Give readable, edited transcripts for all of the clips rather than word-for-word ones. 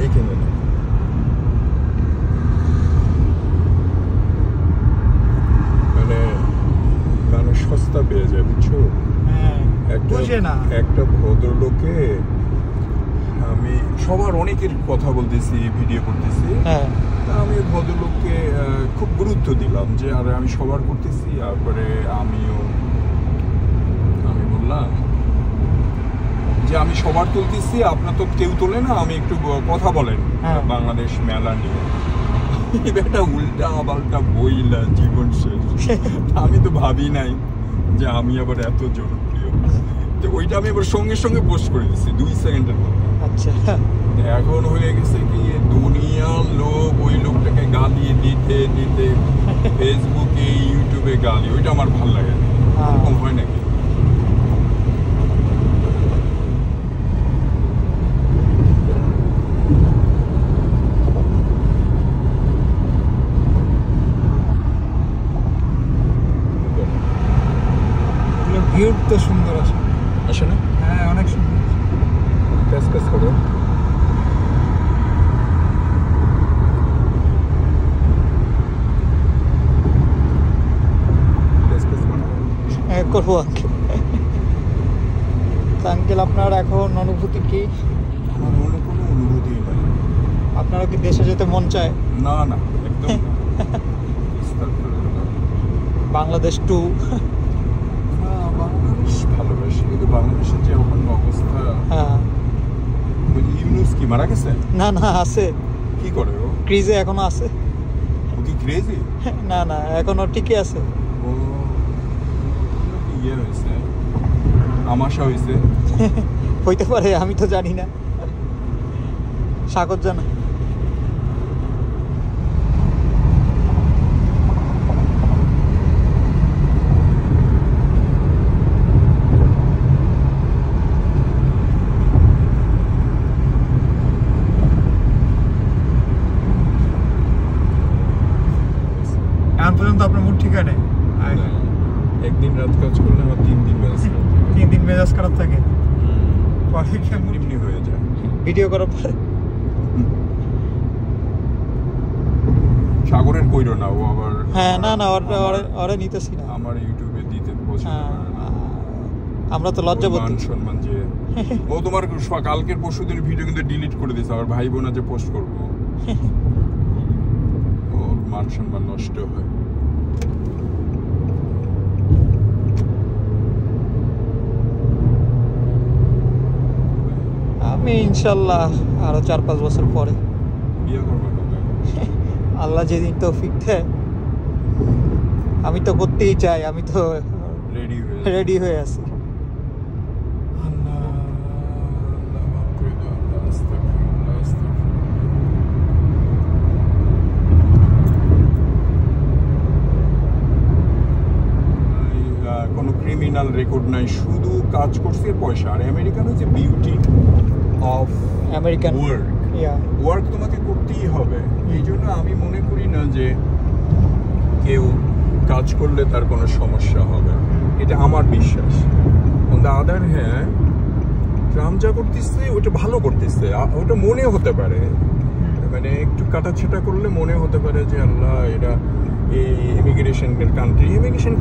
এইখানে না, মানে মানুষ সস্তা পেয়ে যায়, বুঝছো? একটা ভদ্রলোকে, আমি সবার অনেকের কথা বলতেছি, ভিডিও করতেছি, আমি ভদ্রলোককে খুব গুরুত্ব দিলাম যে আরে আমি সবার করতেছি, তারপরে আমি বললাম যে আমি সবার তুলতেছি, আপনার তো কেউ তোলে না, আমি একটু কথা বলেন বাংলাদেশ মেলা নিয়ে। এটা উল্টা পাল্টা বইলা জীবন শেষ। আমি তো ভাবি নাই যে আমি আবার এত জনপ্রিয়। ওইটা আমি আবার সঙ্গে সঙ্গে পোস্ট করে দিচ্ছি 2 সেকেন্ডের মধ্যে। আচ্ছা, এখন হয়ে গেছে কি দুনিয়ার লোক ওই লোকটাকে গালি দিতে দিতে ফেসবুকে ইউটিউবে গালি, ওইটা আমার ভাল লাগে না। এরকম হয় নাকি? ভিউ তো সুন্দর আছে, আসে না? হ্যাঁ, অনেক সুন্দর। কাজ করো। করবো আঙ্কেল। আপনার এখন অনুভূতি কি? আমার কোনো অনুভূতি নাই। আপনারা কি দেশে যেতে মন চায়? না না, একদম না। বাংলাদেশ টু বাংলাদেশ ভালোবাসি, কিন্তু বাংলাদেশের যে এখন অবস্থা। হ্যাঁ, ইউনুস কি মারা গেছে? না না, আছে। কি করে ও? ক্রিজে এখনো আছে। ও কি ক্রেজি? না না, এখনো ঠিকই আছে। ও ইয়ে হয়েছে, আমাশা হয়েছে। হইতে পারে, আমি তো জানি না। স্বাগত জানা। এখন পর্যন্ত আপনার মুড ঠিক আছে? একদিন রাত কাজ করলে আমার 3 দিন মেজাজ খারাপ থাকে। 3 দিন মেজাজ খারাপ থাকে? পরে এমনি হয়ে যায় ভিডিও করার পরে। সাগরের কইরো না, ও আবার। হ্যাঁ, না না, ওরে নিতেছি না। আমার ইউটিউবে দিতে পছন্দ করে না। আমরা তো লজ্জাবোধী। সম্মান যে ও তোমার কালকের পরশুদিন ভিডিও কিন্তু ডিলিট করে দিয়েছে, আবার ভাই বোন যে পোস্ট করবো, ওর মান সম্মান নষ্ট হয়। আমি ইনশাল্লাহ আরো 4-5 বছর পরে বিয়ে করবো। আল্লাহ যেদিন তৌফিক দেয়। আমি তো করতেই চাই, আমি তো রেডি হয়ে আছি। কোনো ক্রিমিনাল রেকর্ড নাই, শুধু কাজ করছে পয়সা। আর আমেরিকান হচ্ছে বিউটি অফ আমেরিকান ওয়ার্ক তোমাকে করতেই হবে। এই জন্য আমি মনে করি না যে কেউ কাজ করলে তার কোনো সমস্যা হবে, এটা আমার বিশ্বাস। On the other hand, Trump যা করতেছে ওটা ভালো করতেছে, ওটা মনে হতে পারে, মানে একটু কাটাছেটা করলে মনে হতে পারে যে আল্লাহ এটা এই ইমিগ্রেশন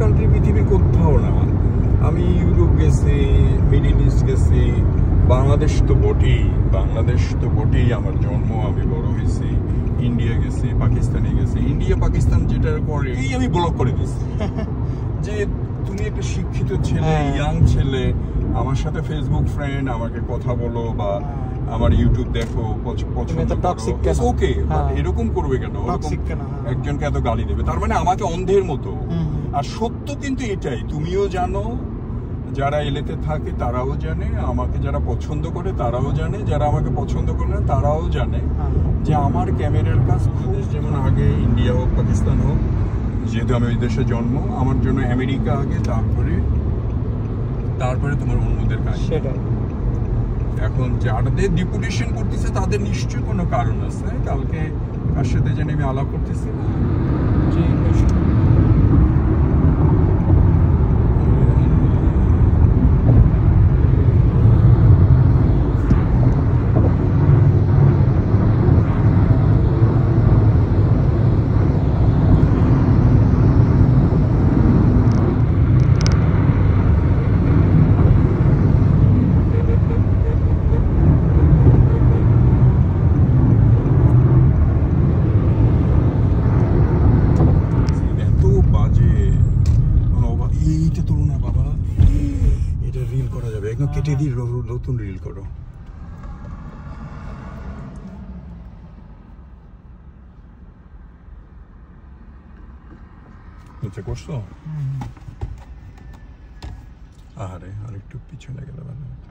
কান্ট্রি পৃথিবীর কোথাও না। আমি ইউরোপ গেছি, মিডিল ইস্ট গেছি, বাংলাদেশ তো বটেই আমার জন্ম, আমি বড় হয়েছি। ইন্ডিয়া গেছি, পাকিস্তানে গেছি। ইন্ডিয়া পাকিস্তান যেটা করে এই আমি ব্লক করে দিচ্ছি যে তুমি একটা শিক্ষিত ছেলে, ইয়াং ছেলে, আমার সাথে ফেসবুক ফ্রেন্ড, আমাকে কথা বলো বা আমার ইউটিউব দেখো, পছন্দ করো, ওকে, এরকম করবে কেন? একজনকে এত গালি দেবে, তার মানে আমাকে অন্ধের মতো। আর সত্য কিন্তু এটাই, তুমিও জানো, যারা এলেতে থাকে তারাও জানে, আমাকে যারা পছন্দ করে তারাও জানে, যারা আমাকে পছন্দ করে না তারাও জানে যে আমার ক্যামেরার কাজ খুব, যেমন আগে ইন্ডিয়া হোক পাকিস্তান হোক, যেহেতু আমি ওই দেশে জন্ম, আমার জন্য আমেরিকা আগে, তারপরে তোমার অন্যদের কাজ। এখন যাদের ডিপুটেশন করতেছে তাদের নিশ্চয়ই কোনো কারণ আছে। কালকে কার সাথে জানি আমি আলাপ করতেছি, এইটা তোলো না বাবা, এটা রিল করা যাবে একদম, কেটে দিয়ে নতুন রিল করো। আচ্ছা করছো? আরে আর একটু পিছনে গেলে ভালো হতো।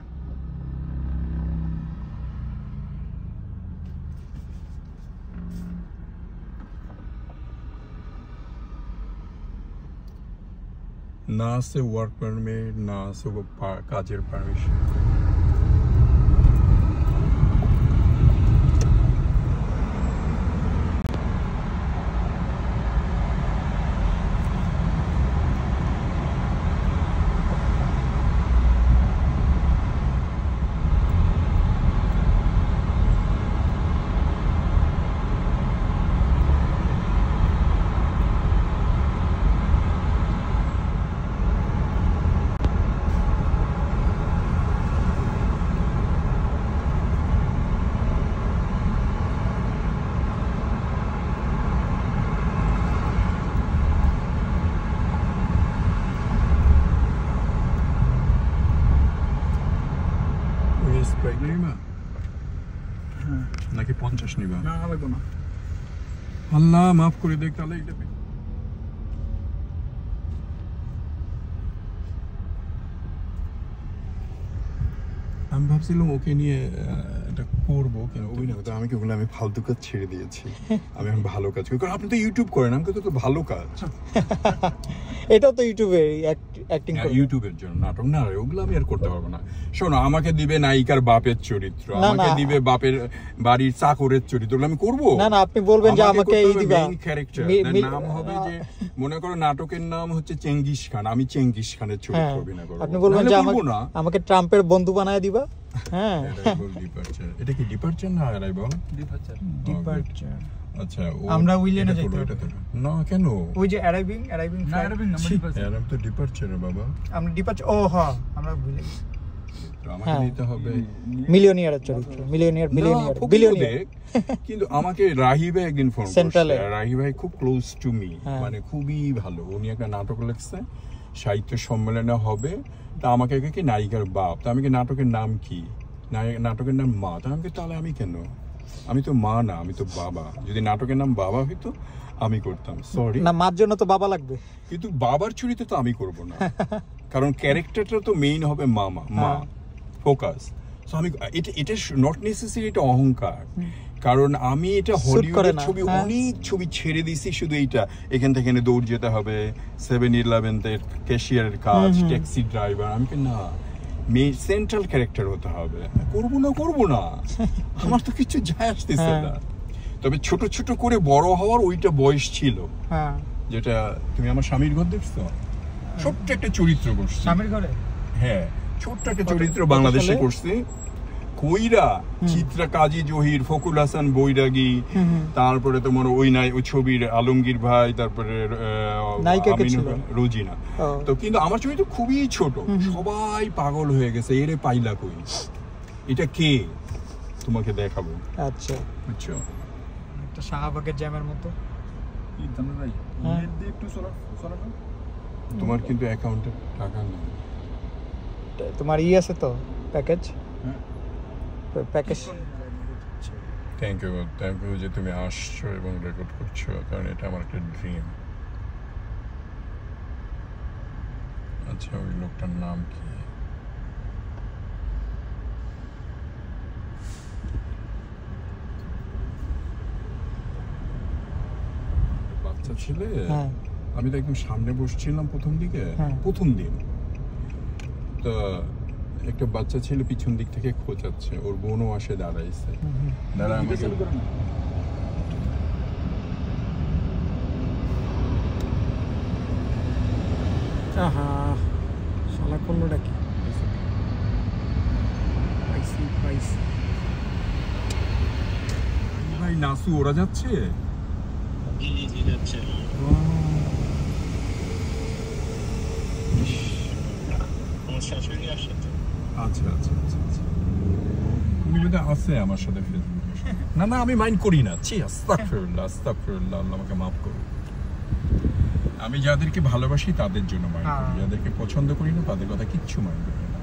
না আছে ওয়ার্ক পারমিট, না আছে কাজের পারমিশন। নাকি 50 নিবা? না লাগবে না। আল্লাহ মাফ করে দেখ তাহলে। এটা আমি ভাবছিলাম ওকে নিয়ে এটা করবো, কিন্তু আমি কি বলে আমি ফালতু কাজ ছেড়ে দিয়েছি। আমি এখন ভালো কাজ করি, কারণ আপনি তো ইউটিউব করেন, আমি তো ভালো কাজ। এটাও তো ইউটিউবে অ্যাক্টিং করে, ইউটিউবের জন্য নাটক না, ওগুলো আমি আর করতে পারবো না। শোনো, আমাকে দিবে নায়িকার বাপের চরিত্র, আমাকে দিবে বাপের বাড়ির চাকরের চরিত্র, আমি করবো না। না, আপনি বলবেন যে আমাকে এই দিবা মেইন ক্যারেক্টার, নাম হবে যে মনে করো নাটকের নাম হচ্ছে চেঙ্গিস খান, আমি চেঙ্গিস খানের চরিত্র অভিনয় করব। আপনি বলবেন যে আমাকে ট্রাম্পের বন্ধু বানায় দিবা। হ্যাঁ, এটা কি ডিপারচার না অ্যারাইভাল? ডিপারচার। আচ্ছা, আমরা উইলেনে যাইতে হবে না কেন? ওই যে অ্যারাইভিং না, অ্যারাইভিং আমরা তো ডিপারচার বাবা, আমরা ডিপারচার। ও হ্যাঁ, আমরা ভুলে গেছি। আমাকে দিতে হবে মিলিয়নিয়ারের চরিত্র, বিলিয়নিয়ার। কিন্তু আমাকে রাহি ভাই একদিন ফোন করছে, রাহি ভাই খুব ক্লোজ টু মি, মানে খুবই ভালো। উনি একটা নাটক লিখছে, সাহিত্য সম্মেলনে হবে, তা আমাকে কি নায়িকার বাপ, তা আমি কি নাটকের নাম কি? নাটকের নাম মা। তা আমাকে তাহলে আমি কেন? আমি তো মা না, আমি তো বাবা। যদি নাটকের নাম বাবা হইতো আমি করতাম। সরি না, মার জন্য তো বাবা লাগবে, কিন্তু বাবার চরিত্র তো আমি করব না, কারণ ক্যারেক্টারটা তো মেইন হবে মামা, মা ফোকাস। সো আমি এটা নট নেসেসারি, এটা অহংকার। কারণ আমি এটা হলিউডের ছবি, অনেক ছবি ছেড়ে দিছি শুধু এইটা, এখান থেকে দৌড় যেতে হবে, 7-11 ক্যাশিয়ারের কাজ, ট্যাক্সি ড্রাইভার। আমি না, সেন্ট্রাল ক্যারেক্টার হতে হবে। করবো না আমার তো কিছু যায় আসতেছে না। তবে ছোট ছোট করে বড় হওয়ার ওইটা বয়স ছিল, যেটা তুমি আমার স্বামীর ঘর দেখছো, ছোট্ট একটা চরিত্র করছি স্বামীর ঘরে। হ্যাঁ, ছোট্ট একটা চরিত্র বাংলাদেশে করছি। কইরা চিত্রা কাজী জহির, ফকুল হাসান বৈরাগী, তারপরে তোমার ওই ছবির আলমগীর ভাই, তারপরে রোজিনা। তো কিন্তু আমার চরিত্র খুবই ছোট, সবাই পাগল হয়ে গেছে, এরে পাইলা কই, এটা কে, তোমাকে দেখাবো। আচ্ছা, বুঝছো, একটা শাহবাগের জ্যামের মতো। তোমার কিন্তু অ্যাকাউন্টে টাকা নেই, তোমার আছে তো প্যাকেজ? প্যাকেজ। থ্যাংক ইউ যে তুমি আসছো এবং রেকর্ড করছো, কারণ এটা আমার একটা ড্রিম। আচ্ছা, ওই লোকটার নাম কি? বাচ্চা ছেলে, আমি তো একদম সামনে বসছিলাম প্রথম দিন, তো একটা বাচ্চা ছেলে পিছন দিক থেকে খোঁচাচ্ছে, ওর বোনও আসে দাঁড়াইছে, আমাকে শালা করলোটা কি? ভাই নাসু, ওরা যাচ্ছে। আচ্ছা, উনি বোধহয় আছে আমার সাথে ফেসবুকে। না, আমি মাইন্ড করি না। আস্তাগফিরুল্লাহ, আল্লাহ আমাকে মাফ করুন। আমি যাদেরকে ভালোবাসি তাদের জন্য মাইন্ড করি, যাদেরকে পছন্দ করি না তাদের কথা কিচ্ছু মাইন্ড করি না।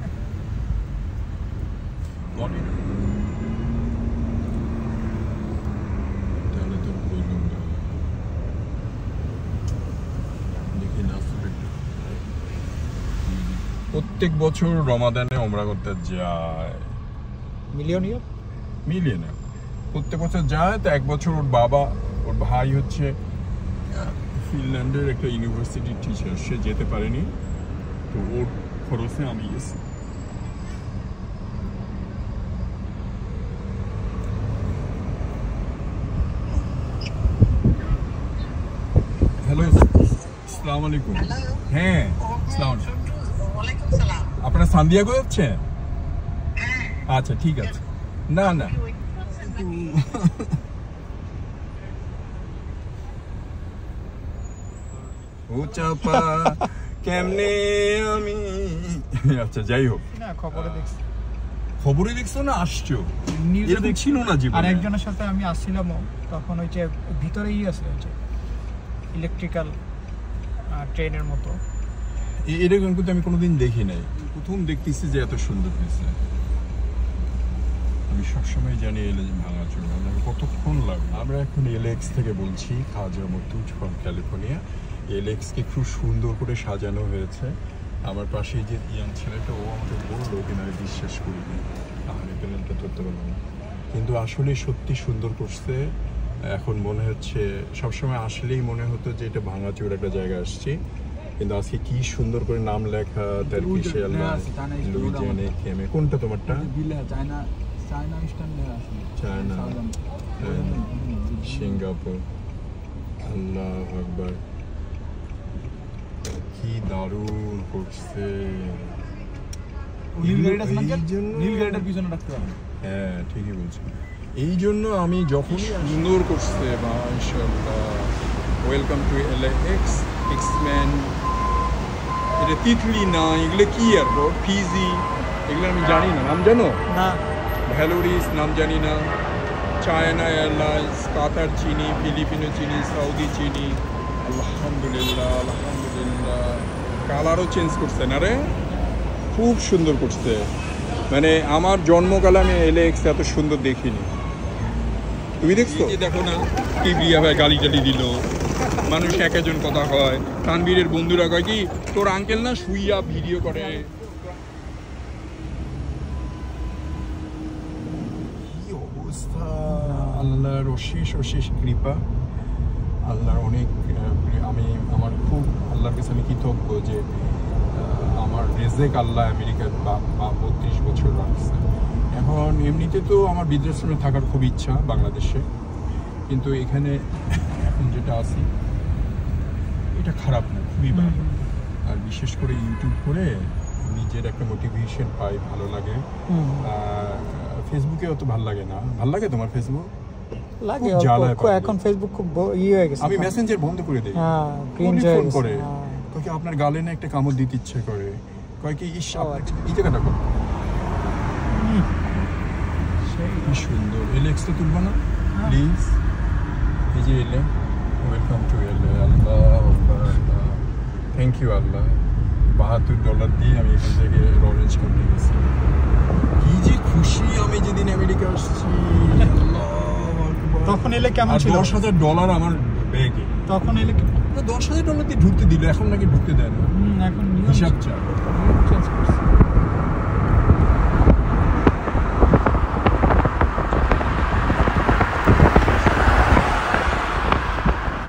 তাহলে তো বললাম না, দেখি না প্রত্যেক বছর রমাদানে ওমরা করতে যায় মিলিয়নে, প্রত্যেক বছর যায়। তো এক বছর ওর বাবা, ওর ভাই হচ্ছে ফিনল্যান্ডের একটা ইউনিভার্সিটির টিচার, সে যেতে পারেনি, তো ওর খরচে আমি গেছি। হ্যালো, আসসালামু আলাইকুম। হ্যাঁ, আপনারা সান্দিয়াগো যাচ্ছে? আচ্ছা ঠিক আছে। না না ও চাপা কেমনে আমি, আচ্ছা যাই হোক, খবরে দেখছো না আসছো, এরকম ছিল না জীবনে। আর একজনের সাথে আমি আসছিলাম, তখন ওই যে ভিতরেই আছে ওই যে ইলেকট্রিক্যাল ট্রেনের মতো, এরকম কিন্তু আমি কোনোদিন দেখি নাই, প্রথম দেখতেছি যে এত সুন্দর হয়েছে। আমি সবসময় জানি ভাঙাচোর কতক্ষণ লাগবে। আমরা এখন এলএক্স থেকে বলছি, খাজা মতুজ ফ্রম ক্যালিফোর্নিয়া। এলএক্সকে খুব সুন্দর করে সাজানো হয়েছে। আমার পাশে যে ইয়াং ছেলেটা, ও আমাকে বললো কিনা বিশ্বাস করিনি, আর প্যানেলটা ধরতে পারবো না, কিন্তু আসলে সত্যি সুন্দর করছে। এখন মনে হচ্ছে, সবসময় আসলেই মনে হতো যে এটা ভাঙাচোর একটা জায়গা আসছি, কিন্তু আজকে কি সুন্দর করে নাম লেখা, তার কিসে লুইজিয়ানে কেমে। কোনটা তোমারটা? China, Singapore. আল্লাহ আকবার, কি দারুণ করছে। হ্যাঁ ঠিকই বলছি, এই জন্য আমি যখনই সুন্দর করছে, মাশাআল্লাহ। Welcome to LX X-Men. এটা তিতলি না, এগুলো কি এয়ারপোর্ট? ফিজি, এগুলো আমি জানি না, নাম জানো? না। ভ্যালোরিস নাম জানি না, চায়না এয়ারলাইন্স, কাতার চিনি, ফিলিপিনো চিনি, সৌদি চিনি। আলহামদুলিল্লাহ আলহামদুলিল্লাহ। কালারও চেঞ্জ করছে না রে, খুব সুন্দর করছে। মানে আমার জন্মকালে আমি এলএক্স এত সুন্দর দেখিনি। তুমি দেখছো? দেখো না কিবরিয়া ভাই গালি টালি দিল, মানুষ এক একজন কথা কয়। তানবীরের বন্ধুরা কয় কি, তোর আঙ্কেল না শুইয়া ভিডিও করে। কি অবস্থা! আল্লাহর অশেষ অশেষ কৃপা, আল্লাহর অনেক। আমি আমার খুব আল্লাহর কাছে আমি কৃতজ্ঞ যে আমার রেজেক আল্লাহ আমেরিকার 32 বছর রাখছে। এখন এমনিতে তো আমার বৃদ্ধাশ্রমে থাকার খুব ইচ্ছা বাংলাদেশে, কিন্তু এখানে এখন যেটা আছি এটা খারাপ না, খুবই ভালো। আর বিশেষ করে ইউটিউব করে নিজের একটা মোটিভেশন পাই, ভালো লাগে। ফেসবুকে অত ভালো লাগে না। ভালো লাগে তোমার ফেসবুক? লাগে, এখন ফেসবুক খুব হয়ে গেছে। আমি মেসেঞ্জার বন্ধ করে দেই। হ্যাঁ, ফোন করে কয় কি আপনার গালে না একটা কামড় দিতে ইচ্ছে করে, কয় কি ইস এই জায়গাটা কর। কি সুন্দর। এলএক্সটা তুলবো না প্লিজ? এই যে এলে, ওয়েলকাম টু এলে। আল্লাহ থ্যাংক ইউ আল্লাহ। $72 দিয়ে আমি এখান থেকে অরেঞ্জ করতে গেছি। কি যে খুশি আমি যেদিন আমেরিকা আসছি। তখন এলে কেমন ছিল? $10,000 আমার ব্যাগে। তখন এলে $10,000 দিয়ে ঢুকতে দিল, এখন নাকি ঢুকতে দেয় না, এখন হিসাব চায়।